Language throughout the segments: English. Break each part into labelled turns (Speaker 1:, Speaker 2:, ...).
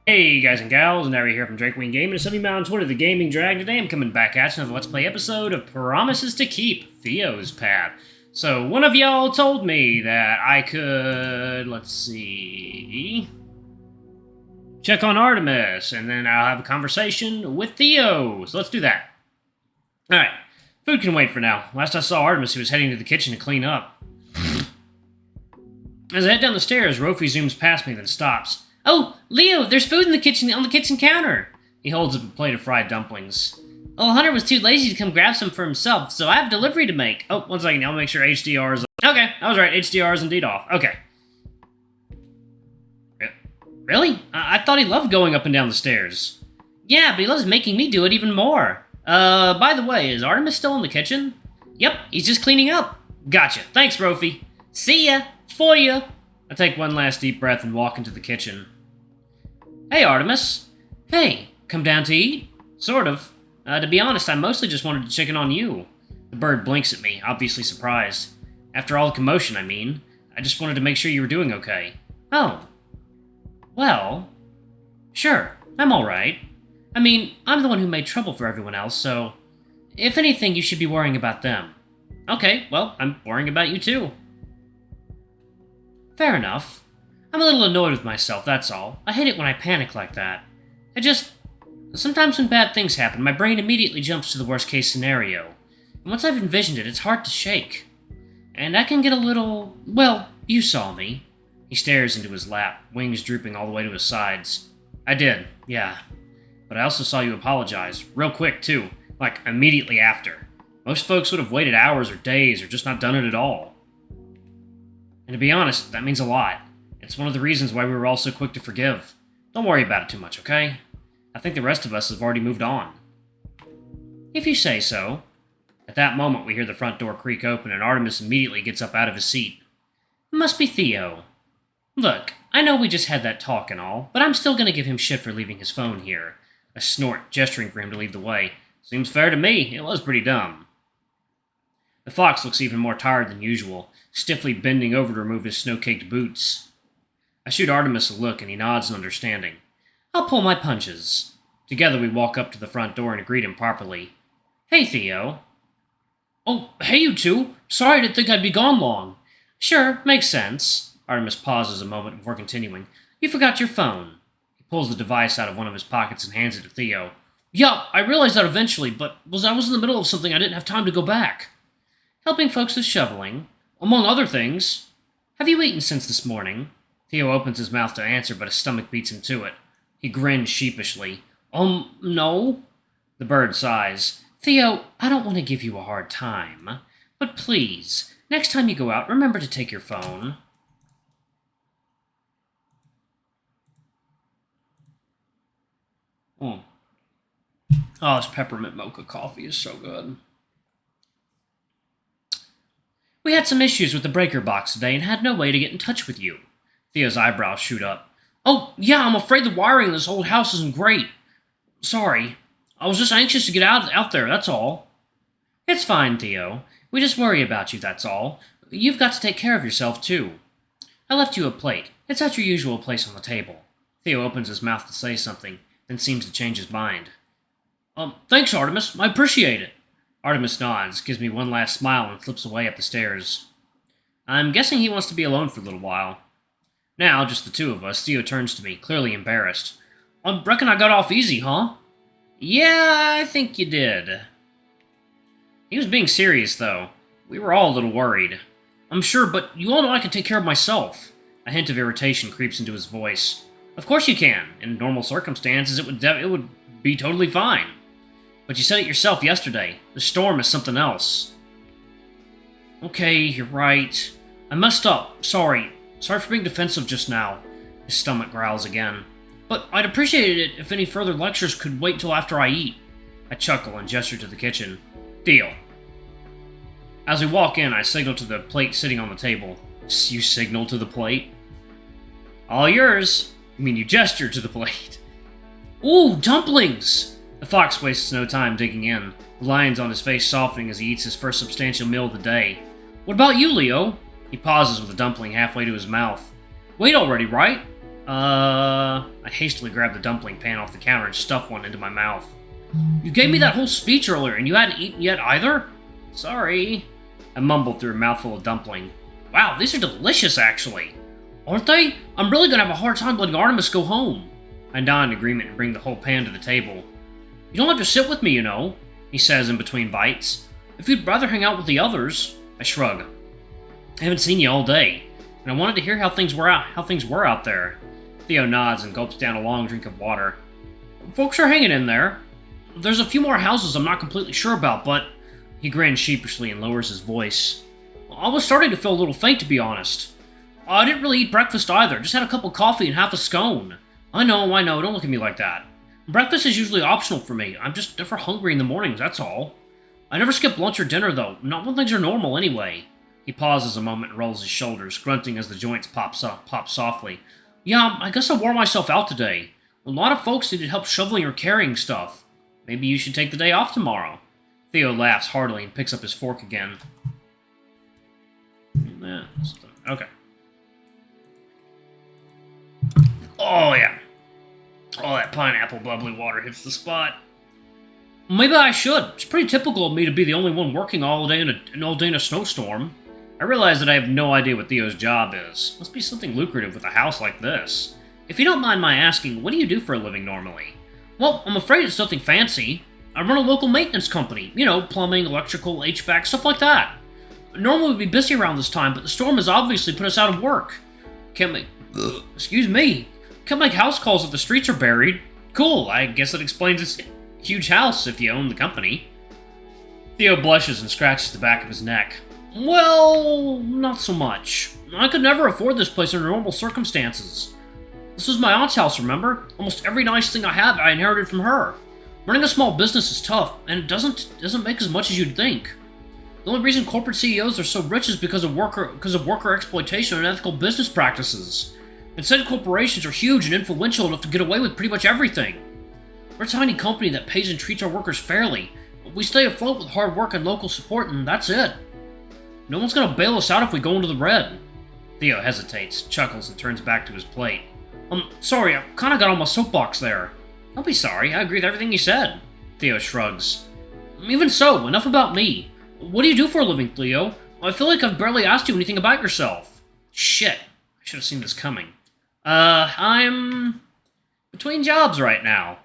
Speaker 1: Hey guys and gals, Nary here from Drake Wing Gaming and Sunny Mountain Twitter, the Gaming Drag. Today I'm coming back at you with a Let's Play episode of Promises to Keep, Theo's Path. So, one of y'all told me that I could, let's see, check on Artemis, and then I'll have a conversation with Theo. So let's do that. Alright, food can wait for now. Last I saw Artemis, he was heading to the kitchen to clean up. As I head down the stairs, Rofi zooms past me, then stops. Oh, Leo, there's food in the kitchen on the kitchen counter. He holds up a plate of fried dumplings. Oh, Hunter was too lazy to come grab some for himself, so I have delivery to make. Oh, one second, I'll make sure HDR is... Okay, I was right, HDR is indeed off. Okay. Really? I thought he loved going up and down the stairs. Yeah, but he loves making me do it even more. By the way, is Artemis still in the kitchen? Yep, he's just cleaning up. Gotcha. Thanks, Rofi. See ya. For ya. I take one last deep breath and walk into the kitchen. Hey, Artemis. Hey, come down to eat? Sort of. To be honest, I mostly just wanted to check in on you. The bird blinks at me, obviously surprised. After all the commotion, I mean. I just wanted to make sure you were doing okay. Oh. Well, sure, I'm alright. I mean, I'm the one who made trouble for everyone else, so... If anything, you should be worrying about them. Okay, well, I'm worrying about you too. Fair enough. I'm a little annoyed with myself, that's all. I hate it when I panic like that. Sometimes when bad things happen, my brain immediately jumps to the worst-case scenario. And once I've envisioned it, it's hard to shake. And I can get a little... Well, you saw me. He stares into his lap, wings drooping all the way to his sides. I did, yeah. But I also saw you apologize, real quick, too. Like, immediately after. Most folks would have waited hours or days or just not done it at all. And to be honest, that means a lot. It's one of the reasons why we were all so quick to forgive. Don't worry about it too much, okay? I think the rest of us have already moved on. If you say so. At that moment, we hear the front door creak open and Artemis immediately gets up out of his seat. It must be Theo. Look, I know we just had that talk and all, but I'm still gonna give him shit for leaving his phone here. I snort, gesturing for him to lead the way. Seems fair to me. It was pretty dumb. The fox looks even more tired than usual, stiffly bending over to remove his snow-caked boots. I shoot Artemis a look, and he nods in understanding. I'll pull my punches. Together we walk up to the front door and greet him properly. Hey, Theo. Oh, hey, you two. Sorry I didn't think I'd be gone long. Sure, makes sense. Artemis pauses a moment before continuing. You forgot your phone. He pulls the device out of one of his pockets and hands it to Theo. Yup, I realized that eventually, but I was in the middle of something I didn't have time to go back. Helping folks with shoveling, among other things. Have you eaten since this morning? Theo opens his mouth to answer, but his stomach beats him to it. He grins sheepishly. No? The bird sighs. Theo, I don't want to give you a hard time, but please, next time you go out, remember to take your phone. Oh, this peppermint mocha coffee is so good. We had some issues with the breaker box today and had no way to get in touch with you. Theo's eyebrows shoot up. Oh, yeah, I'm afraid the wiring in this old house isn't great. Sorry. I was just anxious to get out there, that's all. It's fine, Theo. We just worry about you, that's all. You've got to take care of yourself, too. I left you a plate. It's at your usual place on the table. Theo opens his mouth to say something, then seems to change his mind. Thanks, Artemis. I appreciate it. Artemis nods, gives me one last smile, and slips away up the stairs. I'm guessing he wants to be alone for a little while. Now, just the two of us, Theo turns to me, clearly embarrassed. I reckon I got off easy, huh? Yeah, I think you did. He was being serious, though. We were all a little worried. I'm sure, but you all know I can take care of myself. A hint of irritation creeps into his voice. Of course you can. In normal circumstances, it would be totally fine. But you said it yourself yesterday. The storm is something else. Okay, you're right. I messed up. Sorry. Sorry for being defensive just now. His stomach growls again. But I'd appreciate it if any further lectures could wait till after I eat. I chuckle and gesture to the kitchen. Deal. As we walk in, I signal to the plate sitting on the table. You signal to the plate? All yours. You mean you gesture to the plate. Ooh, dumplings! The fox wastes no time digging in, the lines on his face softening as he eats his first substantial meal of the day. What about you, Leo? He pauses with a dumpling halfway to his mouth. Wait already, right? I hastily grabbed the dumpling pan off the counter and stuffed one into my mouth. You gave me that whole speech earlier and you hadn't eaten yet either? Sorry. I mumbled through a mouthful of dumpling. Wow, these are delicious, actually. Aren't they? I'm really gonna have a hard time letting Artemis go home. I nod in agreement and bring the whole pan to the table. You don't have to sit with me, you know, he says in between bites. If you'd rather hang out with the others, I shrug. I haven't seen you all day, and I wanted to hear how things were out there. Theo nods and gulps down a long drink of water. Folks are hanging in there. There's a few more houses I'm not completely sure about, but... He grins sheepishly and lowers his voice. I was starting to feel a little faint, to be honest. I didn't really eat breakfast either, just had a cup of coffee and half a scone. I know, don't look at me like that. Breakfast is usually optional for me, I'm just never hungry in the mornings, that's all. I never skip lunch or dinner, though, not when things are normal anyway. He pauses a moment and rolls his shoulders, grunting as the joints pop softly. Yeah, I guess I wore myself out today. A lot of folks needed help shoveling or carrying stuff. Maybe you should take the day off tomorrow. Theo laughs heartily and picks up his fork again. Okay. Oh, yeah. Oh, that pineapple bubbly water hits the spot. Maybe I should. It's pretty typical of me to be the only one working all day in a snowstorm. I realize that I have no idea what Theo's job is. Must be something lucrative with a house like this. If you don't mind my asking, what do you do for a living normally? Well, I'm afraid it's nothing fancy. I run a local maintenance company. You know, plumbing, electrical, HVAC, stuff like that. Normally we'd be busy around this time, but the storm has obviously put us out of work. Can't make house calls if the streets are buried. Cool, I guess it explains its huge house if you own the company. Theo blushes and scratches the back of his neck. Well, not so much. I could never afford this place under normal circumstances. This is my aunt's house, remember? Almost every nice thing I have I inherited from her. Running a small business is tough, and it doesn't make as much as you'd think. The only reason corporate CEOs are so rich is because of worker exploitation and unethical business practices. Instead, corporations are huge and influential enough to get away with pretty much everything. We're a tiny company that pays and treats our workers fairly. We stay afloat with hard work and local support, and that's it. No one's gonna bail us out if we go into the red. Theo hesitates, chuckles, and turns back to his plate. Sorry, I kinda got on my soapbox there. Don't be sorry, I agree with everything you said. Theo shrugs. Even so, enough about me. What do you do for a living, Theo? I feel like I've barely asked you anything about yourself. Shit, I should have seen this coming. I'm... between jobs right now.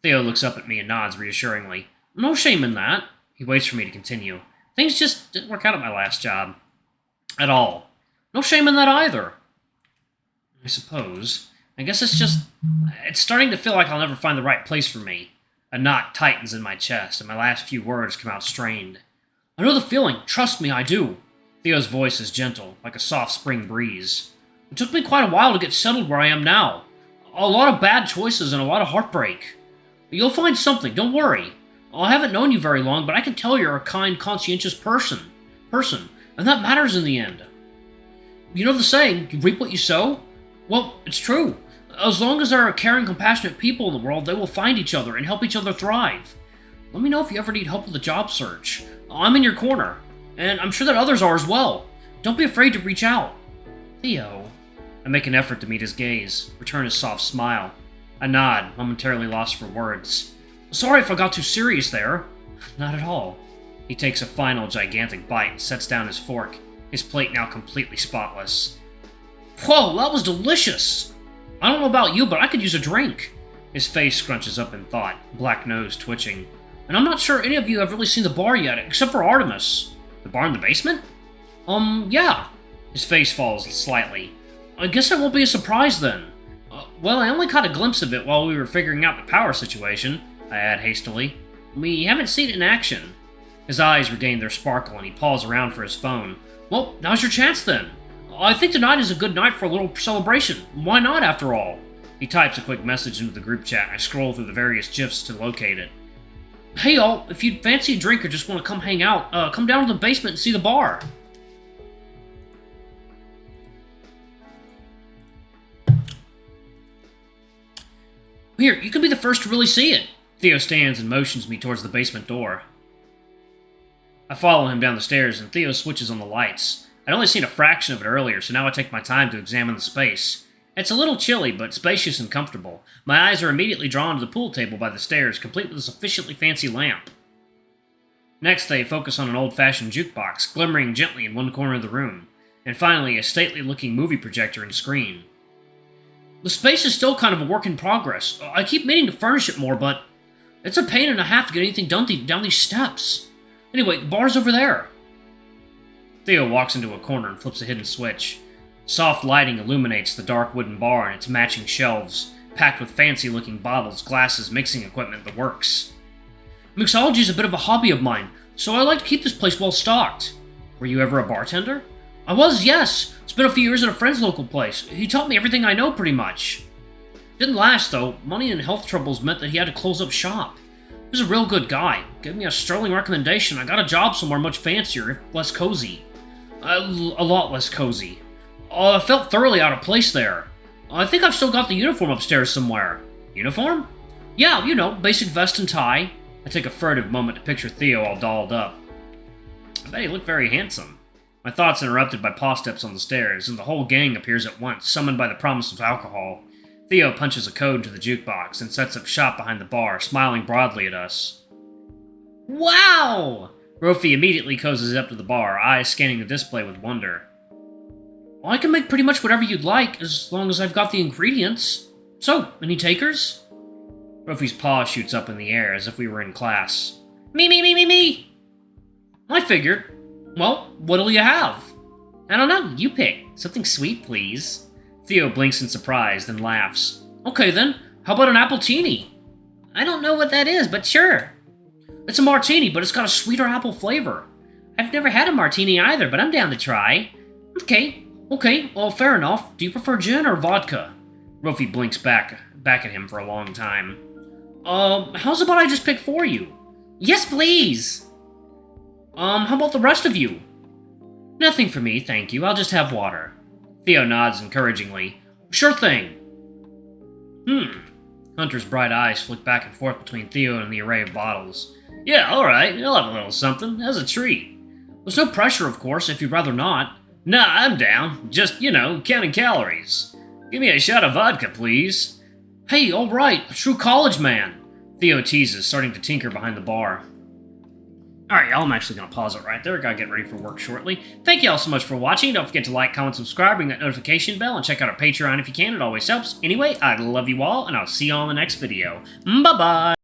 Speaker 1: Theo looks up at me and nods reassuringly. No shame in that. He waits for me to continue. Things just didn't work out at my last job. At all. No shame in that either. I suppose. I guess it's starting to feel like I'll never find the right place for me. A knot tightens in my chest, and my last few words come out strained. I know the feeling, trust me, I do. Theo's voice is gentle, like a soft spring breeze. It took me quite a while to get settled where I am now. A lot of bad choices and a lot of heartbreak. But you'll find something, don't worry. I haven't known you very long, but I can tell you're a kind, conscientious person, and that matters in the end. You know the saying, you reap what you sow? Well, it's true. As long as there are caring, compassionate people in the world, they will find each other and help each other thrive. Let me know if you ever need help with a job search. I'm in your corner, and I'm sure that others are as well. Don't be afraid to reach out. Theo. I make an effort to meet his gaze, return his soft smile. I nod, momentarily lost for words. Sorry if I got too serious there. Not at all. He takes a final gigantic bite and sets down his fork, his plate now completely spotless. Whoa, that was delicious! I don't know about you, but I could use a drink. His face scrunches up in thought, black nose twitching. And I'm not sure any of you have really seen the bar yet, except for Artemis. The bar in the basement? Yeah. His face falls slightly. I guess it won't be a surprise then. Well, I only caught a glimpse of it while we were figuring out the power situation, I add hastily. We haven't seen it in action. His eyes regain their sparkle and he paws around for his phone. Well, now's your chance then. I think tonight is a good night for a little celebration. Why not, after all? He types a quick message into the group chat and I scroll through the various GIFs to locate it. Hey y'all, if you'd fancy a drink or just want to come hang out, come down to the basement and see the bar. Here, you can be the first to really see it. Theo stands and motions me towards the basement door. I follow him down the stairs and Theo switches on the lights. I'd only seen a fraction of it earlier, so now I take my time to examine the space. It's a little chilly, but spacious and comfortable. My eyes are immediately drawn to the pool table by the stairs, complete with a sufficiently fancy lamp. Next, they focus on an old-fashioned jukebox, glimmering gently in one corner of the room, and finally a stately-looking movie projector and screen. The space is still kind of a work in progress. I keep meaning to furnish it more, but it's a pain and a half to get anything done down these steps. Anyway, the bar's over there. Theo walks into a corner and flips a hidden switch. Soft lighting illuminates the dark wooden bar and its matching shelves, packed with fancy-looking bottles, glasses, mixing equipment, the works. Mixology is a bit of a hobby of mine, so I like to keep this place well-stocked. Were you ever a bartender? I was, yes. Spent a few years at a friend's local place. He taught me everything I know, pretty much. Didn't last, though. Money and health troubles meant that he had to close up shop. He was a real good guy. Gave me a sterling recommendation. I got a job somewhere much fancier, if less cozy. A lot less cozy. I felt thoroughly out of place there. I think I've still got the uniform upstairs somewhere. Uniform? Yeah, you know, basic vest and tie. I take a furtive moment to picture Theo all dolled up. I bet he looked very handsome. My thoughts interrupted by paw steps on the stairs, and the whole gang appears at once, summoned by the promise of alcohol. Theo punches a code into the jukebox and sets up shop behind the bar, smiling broadly at us. Wow! Rofi immediately cozies up to the bar, eyes scanning the display with wonder. Well, I can make pretty much whatever you'd like, as long as I've got the ingredients. So, any takers? Rofi's paw shoots up in the air, as if we were in class. Me! I figured. Well, what'll you have? I don't know, you pick. Something sweet, please. Theo blinks in surprise, then laughs. Okay then, how about an appletini? I don't know what that is, but sure. It's a martini, but it's got a sweeter apple flavor. I've never had a martini either, but I'm down to try. Okay, well, fair enough. Do you prefer gin or vodka? Rofi blinks back at him for a long time. How's about I just pick for you? Yes, please! How about the rest of you? Nothing for me, thank you. I'll just have water. Theo nods encouragingly. Sure thing. Hunter's bright eyes flick back and forth between Theo and the array of bottles. Yeah, alright, I'll have a little something, as a treat. There's no pressure, of course, if you'd rather not. Nah, I'm down. Just, counting calories. Give me a shot of vodka, please. Hey, alright, a true college man. Theo teases, starting to tinker behind the bar. Alright, y'all, I'm actually going to pause it right there. Gotta get ready for work shortly. Thank you all so much for watching. Don't forget to like, comment, subscribe, ring that notification bell, and check out our Patreon if you can. It always helps. Anyway, I love you all, and I'll see you all in the next video. Bye-bye!